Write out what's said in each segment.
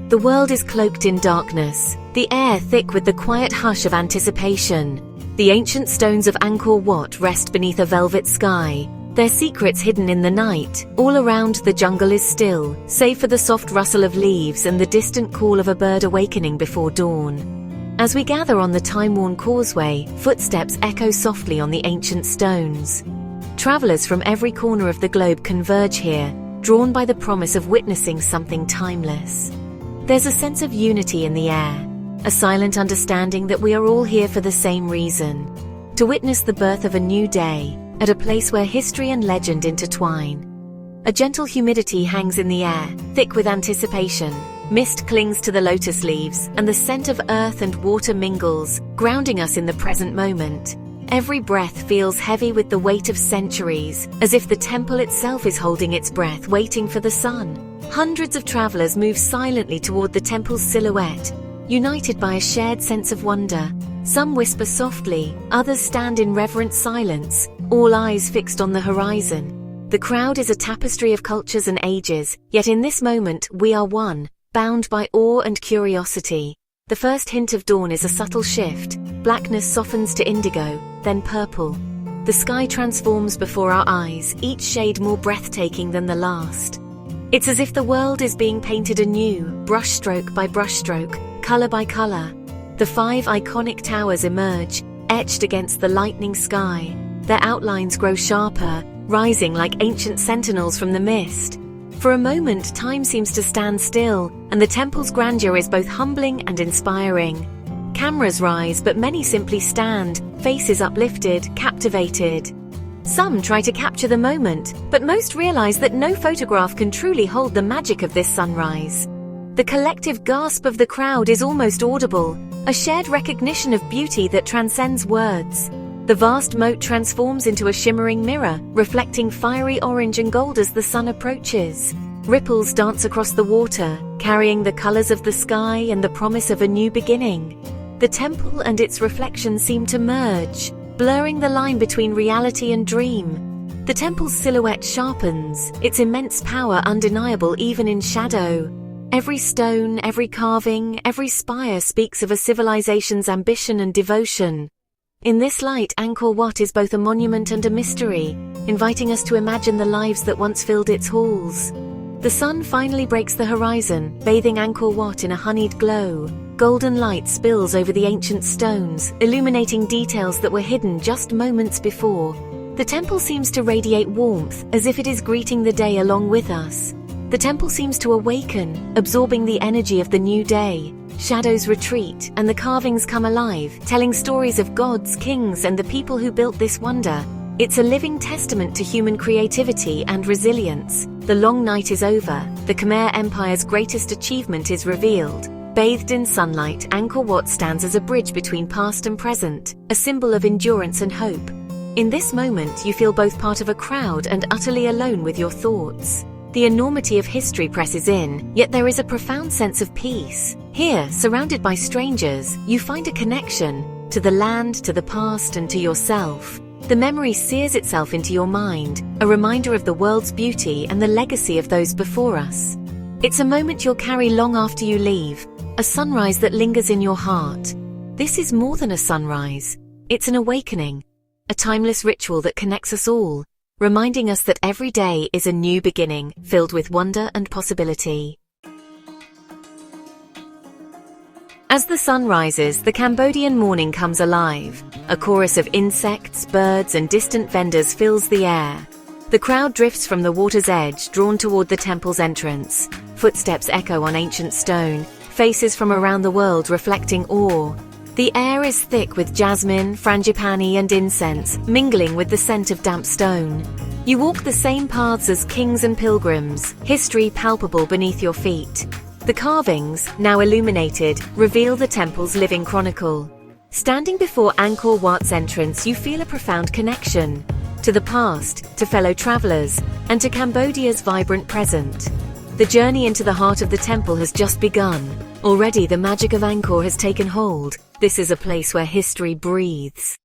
The world is cloaked in darkness, the air thick with the quiet hush of anticipation. The ancient stones of Angkor Wat rest beneath a velvet sky, their secrets hidden in the night. All around the jungle is still, save for the soft rustle of leaves and the distant call of a bird awakening before dawn. As we gather on the time-worn causeway, footsteps echo softly on the ancient stones. Travelers from every corner of the globe converge here, drawn by the promise of witnessing something timeless. There's a sense of unity in the air, a silent understanding that we are all here for the same reason: to witness the birth of a new day, at a place where history and legend intertwine. A gentle humidity hangs in the air, thick with anticipation. Mist clings to the lotus leaves, and the scent of earth and water mingles, grounding us in the present moment. Every breath feels heavy with the weight of centuries, as if the temple itself is holding its breath, waiting for the sun. Hundreds of travelers move silently toward the temple's silhouette, united by a shared sense of wonder. Some whisper softly, others stand in reverent silence, all eyes fixed on the horizon. The crowd is a tapestry of cultures and ages, yet in this moment we are one, bound by awe and curiosity. The first hint of dawn is a subtle shift. Blackness softens to indigo, then purple. The sky transforms before our eyes, each shade more breathtaking than the last. It's as if the world is being painted anew, brushstroke by brushstroke, color by color. The 5 iconic towers emerge, etched against the lightning sky. Their outlines grow sharper, rising like ancient sentinels from the mist. For a moment, time seems to stand still, and the temple's grandeur is both humbling and inspiring. Cameras rise, but many simply stand, faces uplifted, captivated. Some try to capture the moment, but most realize that no photograph can truly hold the magic of this sunrise. The collective gasp of the crowd is almost audible, a shared recognition of beauty that transcends words. The vast moat transforms into a shimmering mirror, reflecting fiery orange and gold as the sun approaches. Ripples dance across the water, carrying the colors of the sky and the promise of a new beginning. The temple and its reflection seem to merge, blurring the line between reality and dream. The temple's silhouette sharpens, its immense power undeniable even in shadow. Every stone, every carving, every spire speaks of a civilization's ambition and devotion. In this light, Angkor Wat is both a monument and a mystery, inviting us to imagine the lives that once filled its halls. The sun finally breaks the horizon, bathing Angkor Wat in a honeyed glow. Golden light spills over the ancient stones, illuminating details that were hidden just moments before. The temple seems to radiate warmth, as if it is greeting the day along with us. The temple seems to awaken, absorbing the energy of the new day. Shadows retreat, and the carvings come alive, telling stories of gods, kings, and the people who built this wonder. It's a living testament to human creativity and resilience. The long night is over. The Khmer Empire's greatest achievement is revealed. Bathed in sunlight, Angkor Wat stands as a bridge between past and present, a symbol of endurance and hope. In this moment, you feel both part of a crowd and utterly alone with your thoughts. The enormity of history presses in, yet there is a profound sense of peace. Here, surrounded by strangers, you find a connection to the land, to the past, and to yourself. The memory sears itself into your mind, a reminder of the world's beauty and the legacy of those before us. It's a moment you'll carry long after you leave, a sunrise that lingers in your heart. This is more than a sunrise. It's an awakening, a timeless ritual that connects us all, reminding us that every day is a new beginning, filled with wonder and possibility. As the sun rises, the Cambodian morning comes alive. A chorus of insects, birds, and distant vendors fills the air. The crowd drifts from the water's edge, drawn toward the temple's entrance. Footsteps echo on ancient stone, faces from around the world reflecting awe. The air is thick with jasmine, frangipani, and incense, mingling with the scent of damp stone. You walk the same paths as kings and pilgrims, history palpable beneath your feet. The carvings, now illuminated, reveal the temple's living chronicle. Standing before Angkor Wat's entrance, you feel a profound connection to the past, to fellow travelers, and to Cambodia's vibrant present. The journey into the heart of the temple has just begun. Already the magic of Angkor has taken hold. This is a place where history breathes.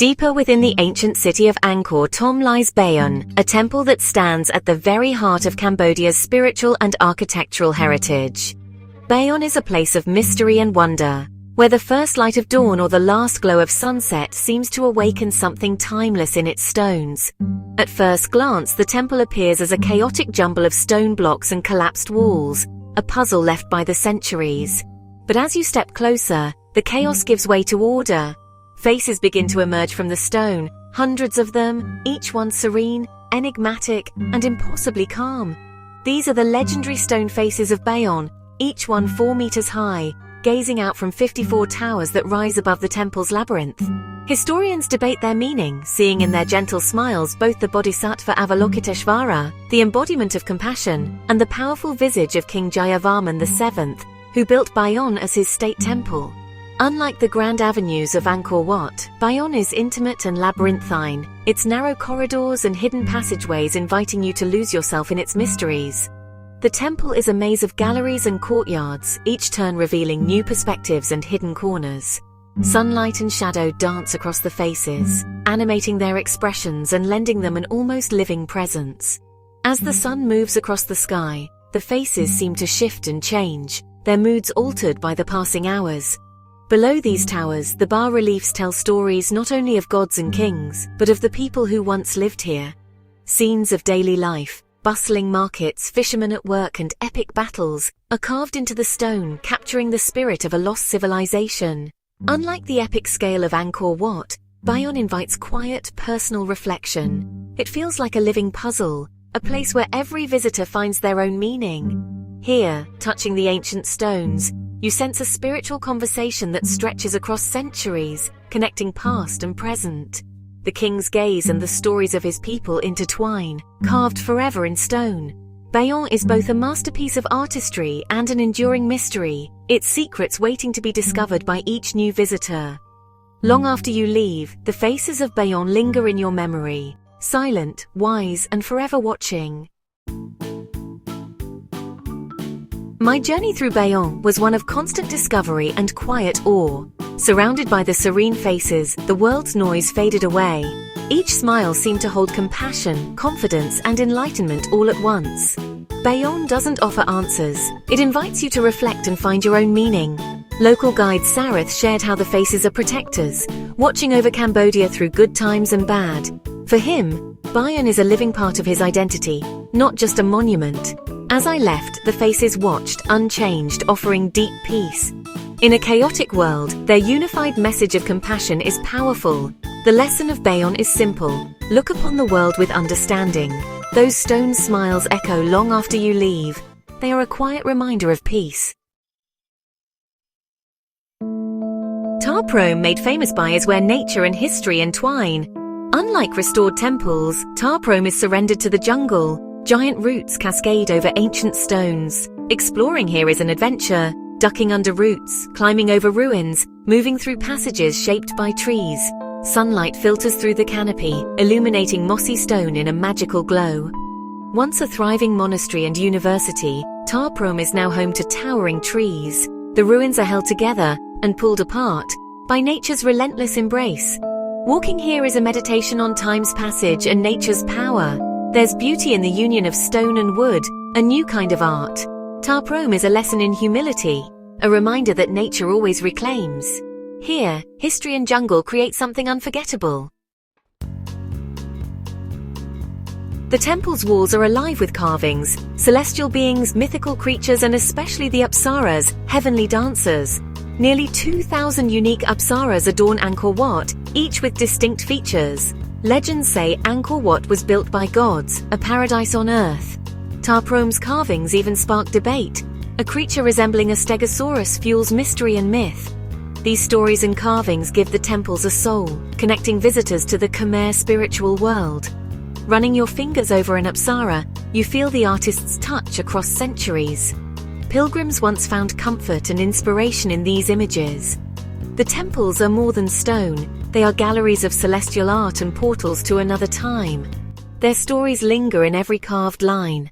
Deeper within the ancient city of Angkor Thom lies Bayon, a temple that stands at the very heart of Cambodia's spiritual and architectural heritage. Bayon is a place of mystery and wonder, where the first light of dawn or the last glow of sunset seems to awaken something timeless in its stones. At first glance, the temple appears as a chaotic jumble of stone blocks and collapsed walls, a puzzle left by the centuries. But as you step closer, the chaos gives way to order. Faces begin to emerge from the stone, hundreds of them, each one serene, enigmatic, and impossibly calm. These are the legendary stone faces of Bayon, each one 4 meters high, gazing out from 54 towers that rise above the temple's labyrinth. Historians debate their meaning, seeing in their gentle smiles both the Bodhisattva Avalokiteshvara, the embodiment of compassion, and the powerful visage of King Jayavarman VII, who built Bayon as his state temple. Unlike the grand avenues of Angkor Wat, Bayon is intimate and labyrinthine, its narrow corridors and hidden passageways inviting you to lose yourself in its mysteries. The temple is a maze of galleries and courtyards, each turn revealing new perspectives and hidden corners. Sunlight and shadow dance across the faces, animating their expressions and lending them an almost living presence. As the sun moves across the sky, the faces seem to shift and change, their moods altered by the passing hours. Below these towers, the bas-reliefs tell stories not only of gods and kings, but of the people who once lived here. Scenes of daily life, bustling markets, fishermen at work, and epic battles are carved into the stone, capturing the spirit of a lost civilization. Unlike the epic scale of Angkor Wat, Bayon invites quiet, personal reflection. It feels like a living puzzle, a place where every visitor finds their own meaning. Here, touching the ancient stones, you sense a spiritual conversation that stretches across centuries, connecting past and present. The king's gaze and the stories of his people intertwine, carved forever in stone. Bayon is both a masterpiece of artistry and an enduring mystery, its secrets waiting to be discovered by each new visitor. Long after you leave, the faces of Bayon linger in your memory, silent, wise, and forever watching. My journey through Bayon was one of constant discovery and quiet awe. Surrounded by the serene faces, the world's noise faded away. Each smile seemed to hold compassion, confidence, and enlightenment all at once. Bayon doesn't offer answers. It invites you to reflect and find your own meaning. Local guide Sarith shared how the faces are protectors, watching over Cambodia through good times and bad. For him, Bayon is a living part of his identity, not just a monument. As I left, the faces watched, unchanged, offering deep peace. In a chaotic world, their unified message of compassion is powerful. The lesson of Bayon is simple. Look upon the world with understanding. Those stone smiles echo long after you leave. They are a quiet reminder of peace. Tar Prom, made famous by, is where nature and history entwine. Unlike restored temples, Tar Prom is surrendered to the jungle. Giant roots cascade over ancient stones. Exploring here is an adventure, ducking under roots, climbing over ruins, moving through passages shaped by trees. Sunlight filters through the canopy, illuminating mossy stone in a magical glow. Once a thriving monastery and university, Tar Prom is now home to towering trees. The ruins are held together and pulled apart by nature's relentless embrace. Walking here is a meditation on time's passage and nature's power. There's beauty in the union of stone and wood, a new kind of art. Tar Prom is a lesson in humility, a reminder that nature always reclaims. Here, history and jungle create something unforgettable. The temple's walls are alive with carvings, celestial beings, mythical creatures, and especially the Apsaras, heavenly dancers. Nearly 2,000 unique Apsaras adorn Angkor Wat, each with distinct features. Legends say Angkor Wat was built by gods, a paradise on earth. Tar Prom's carvings even spark debate. A creature resembling a stegosaurus fuels mystery and myth. These stories and carvings give the temples a soul, connecting visitors to the Khmer spiritual world. Running your fingers over an Apsara, you feel the artist's touch across centuries. Pilgrims once found comfort and inspiration in these images. The temples are more than stone. They are galleries of celestial art and portals to another time. Their stories linger in every carved line.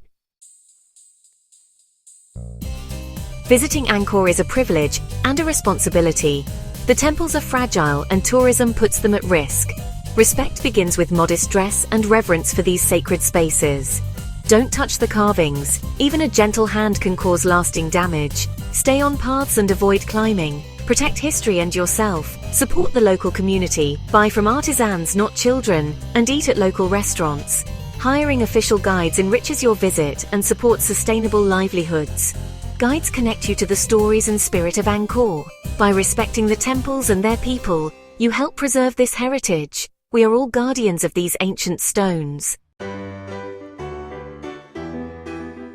Visiting Angkor is a privilege and a responsibility. The temples are fragile and tourism puts them at risk. Respect begins with modest dress and reverence for these sacred spaces. Don't touch the carvings. Even a gentle hand can cause lasting damage. Stay on paths and avoid climbing. Protect history and yourself. Support the local community. Buy from artisans, not children, and eat at local restaurants. Hiring official guides enriches your visit and supports sustainable livelihoods. Guides connect you to the stories and spirit of Angkor. By respecting the temples and their people, you help preserve this heritage. We are all guardians of these ancient stones.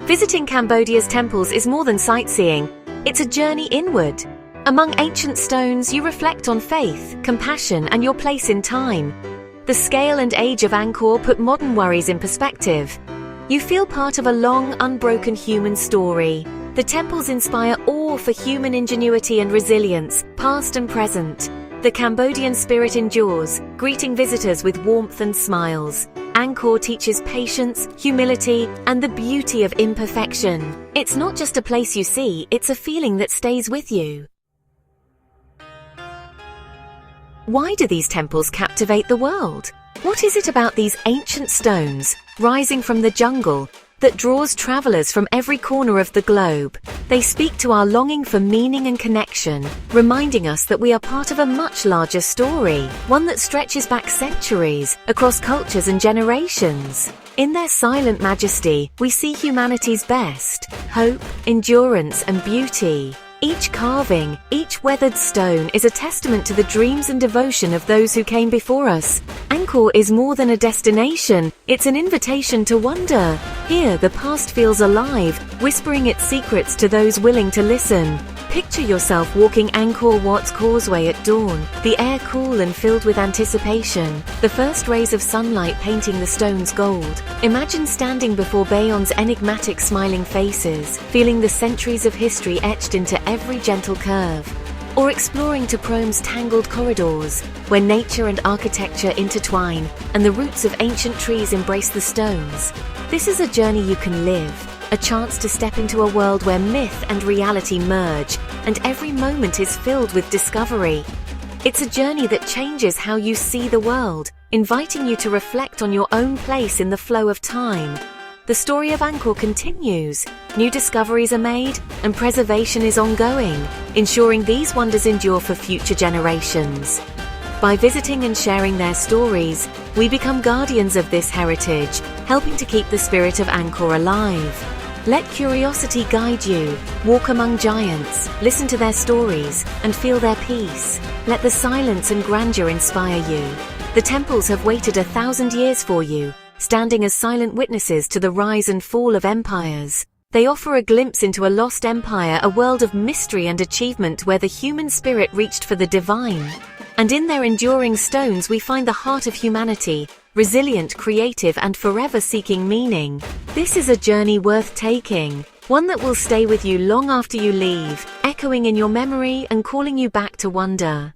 Visiting Cambodia's temples is more than sightseeing. It's a journey inward. Among ancient stones, you reflect on faith, compassion, and your place in time. The scale and age of Angkor put modern worries in perspective. You feel part of a long, unbroken human story. The temples inspire awe for human ingenuity and resilience, past and present. The Cambodian spirit endures, greeting visitors with warmth and smiles. Angkor teaches patience, humility, and the beauty of imperfection. It's not just a place you see, it's a feeling that stays with you. Why do these temples captivate the world? What is it about these ancient stones, rising from the jungle, that draws travelers from every corner of the globe? They speak to our longing for meaning and connection, reminding us that we are part of a much larger story, one that stretches back centuries, across cultures and generations. In their silent majesty, we see humanity's best: hope, endurance, and beauty. Each carving, each weathered stone is a testament to the dreams and devotion of those who came before us. Angkor is more than a destination, it's an invitation to wonder. Here, the past feels alive, whispering its secrets to those willing to listen. Picture yourself walking Angkor Wat's causeway at dawn, the air cool and filled with anticipation, the first rays of sunlight painting the stones gold. Imagine standing before Bayon's enigmatic smiling faces, feeling the centuries of history etched into every gentle curve. Or exploring Prome's tangled corridors, where nature and architecture intertwine, and the roots of ancient trees embrace the stones. This is a journey you can live. A chance to step into a world where myth and reality merge, and every moment is filled with discovery. It's a journey that changes how you see the world, inviting you to reflect on your own place in the flow of time. The story of Angkor continues. New discoveries are made, and preservation is ongoing, ensuring these wonders endure for future generations. By visiting and sharing their stories, we become guardians of this heritage, helping to keep the spirit of Angkor alive. Let curiosity guide you. Walk among giants, listen to their stories, and feel their peace. Let the silence and grandeur inspire you. The temples have waited 1,000 years for you, standing as silent witnesses to the rise and fall of empires. They offer a glimpse into a lost empire, a world of mystery and achievement where the human spirit reached for the divine. And in their enduring stones we find the heart of humanity, resilient, creative, and forever seeking meaning. This is a journey worth taking, one that will stay with you long after you leave, echoing in your memory and calling you back to wonder.